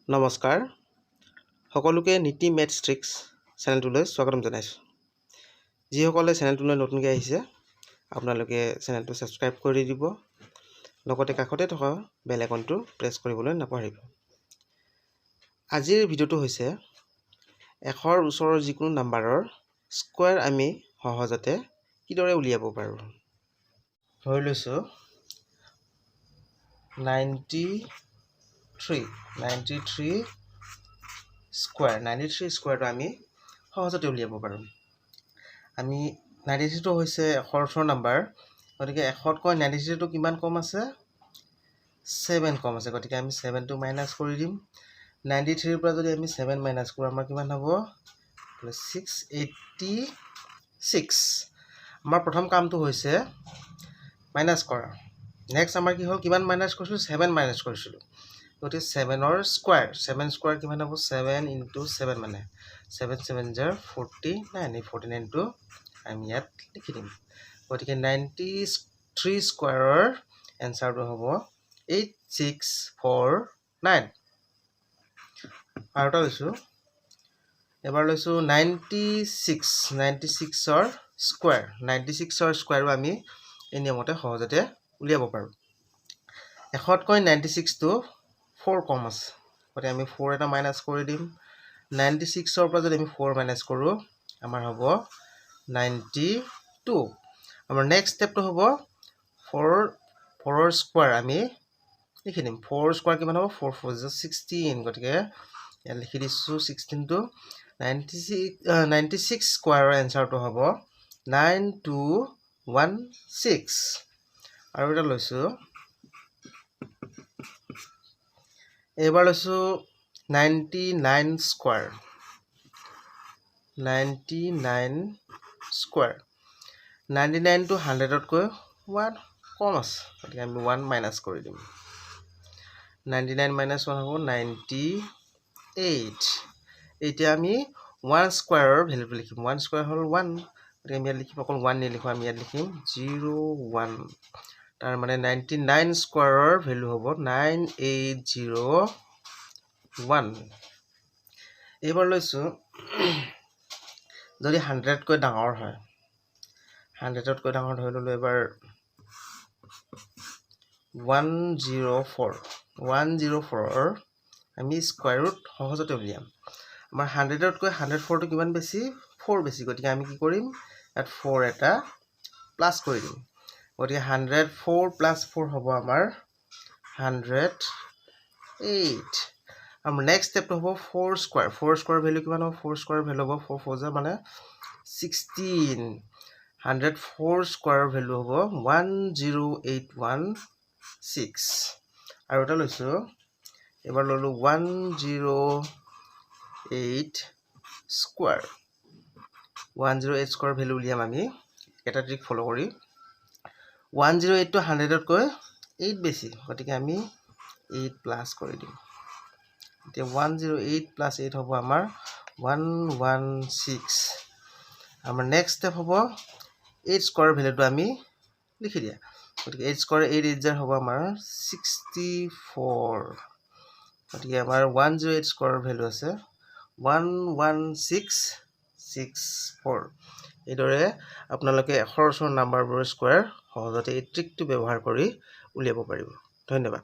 নমস্কাৰ সকলোকে নীতি মেথছ ট্ৰিক্স চেনেলটোলৈ স্বাগতম জনাইছোঁ। যিসকলে চেনেলটোলৈ নতুনকৈ আহিছে আপোনালোকে চেনেলটো ছাবস্ক্ৰাইব কৰি দিব, লগতে কাষতে থকা বেল আইকনটো প্ৰেছ কৰিবলৈ নাপাহৰিব। আজিৰ ভিডিঅ'টো হৈছে 100ৰ ওচৰৰ যিকোনো নাম্বাৰৰ স্কোৱাৰ আমি সহজতে কিদৰে উলিয়াব পাৰোঁ। ধৰি লৈছোঁ 93 স্কোৱাৰটো আমি সহজতে উলিয়াব পাৰোঁ। আমি 93টো হৈছে 100ৰ ওচৰৰ নাম্বাৰ, গতিকে 100তকৈ 93টো কিমান কম আছে? 7 কম আছে, গতিকে আমি 7টো মাইনাছ কৰি দিম। 93ৰ পৰা যদি আমি 7 মাইনাছ কৰোঁ আমাৰ কিমান হ'ব? 686। আমাৰ প্ৰথম কামটো হৈছে মাইনাছ কৰা। নেক্সট আমাৰ কি হ'ল? কিমান মাইনাছ কৰিছিলোঁ? 7 মাইনাছ কৰিছিলোঁ। গতিকে 7ৰ স্কোৱাৰ, 7 স্কোৱাৰ কিমান হ'ব? 7 × 7 মানে 7 7 জাৰ 49, এই 49টো আমি ইয়াত লিখি দিম। গতিকে 93 স্কোৱাৰৰ এনচাৰটো হ'ব 8649। আৰু এটা লৈছোঁ, এবাৰ লৈছোঁ 96ৰ স্কোৱাৰ। 96ৰ স্কোৱাৰো আমি এই নিয়মতে সহজতে উলিয়াব পাৰোঁ। 100তকৈ 96টো 4 কম আছে, গতিকে আমি 4 এটা মাইনাছ কৰি দিম। 96ৰ পৰা যদি আমি 4 মাইনাছ কৰোঁ আমাৰ হ'ব 92। আমাৰ নেক্সট ষ্টেপটো হ'ব 4ৰ স্কোৱাৰ আমি লিখি দিম। 4ৰ স্কোৱাৰ কিমান হ'ব? 4 4 16, গতিকে ইয়াত লিখি দিছোঁ 16টো। 96 স্কোৱাৰৰ এনচাৰটো হ'ব 9216। আৰু এটা লৈছোঁ, এইবাৰ লৈছোঁ 99 স্কোৱাৰ। 99টো 100তকৈ 1 কম আছে, গতিকে আমি 1 মাইনাছ কৰি দিম। 99 মাইনাছ 1 হ'ব 98। এতিয়া আমি 1 স্কোৱাৰৰ ভেলুটো লিখিম। 1 স্কোৱাৰ হ'ল 1, গতিকে আমি ইয়াত লিখিম, অকল 1 নিলিখোঁ, আমি ইয়াত লিখিম 01। তাৰ মানে 99 স্কোৱাৰৰ ভেলু হ'ব 9801। এইবাৰ লৈছোঁ যদি 100তকৈ ডাঙৰ হয়, 100তকৈ ডাঙৰ ধৰি ল'লোঁ এবাৰ 104। 104ৰ আমি স্কোৱাৰ ৰুট সহজতে উলিয়াম। আমাৰ 100তকৈ 104টো কিমান বেছি? 4 বেছি, গতিকে আমি কি কৰিম? ইয়াত 4 এটা প্লাছ কৰি দিম। গতিকে 104 + 4 হ'ব আমাৰ 108। আমাৰ নেক্সট ষ্টেপটো হ'ব 4 স্কোৱাৰ। 4 স্কোৱাৰ ভেলু কিমান হ'ব? 4 স্কোৱাৰ ভেলু হ'ব 4 4 মানে 16। 104 স্কোৱাৰৰ ভেলু হ'ব 10816। আৰু এটা লৈছোঁ, এবাৰ ল'লোঁ 108 স্কোৱাৰ। 108 স্কোৱাৰ ভেলু উলিয়াম আমি এটা ট্ৰিক ফ'ল' কৰি। 108টো 100তকৈ 8 বেছি, গতিকে আমি 8 প্লাছ কৰি দিম। এতিয়া 108 + 8 হ'ব আমাৰ 116। আমাৰ নেক্সট ষ্টেপ হ'ব 8 স্কোৱাৰৰ ভেলুটো আমি লিখি দিয়া। গতিকে 8 স্কোৱাৰ 8 8 জাৰ হ'ব আমাৰ 64। গতিকে আমাৰ 108 স্কোৱাৰৰ ভেলু আছে 11664। এইদৰে আপোনালোকে 100ৰ ওচৰৰ নাম্বাৰবোৰৰ স্কোৱাৰ সহজতে এই ট্ৰিকটো ব্যৱহাৰ কৰি উলিয়াব পাৰিব। ধন্যবাদ।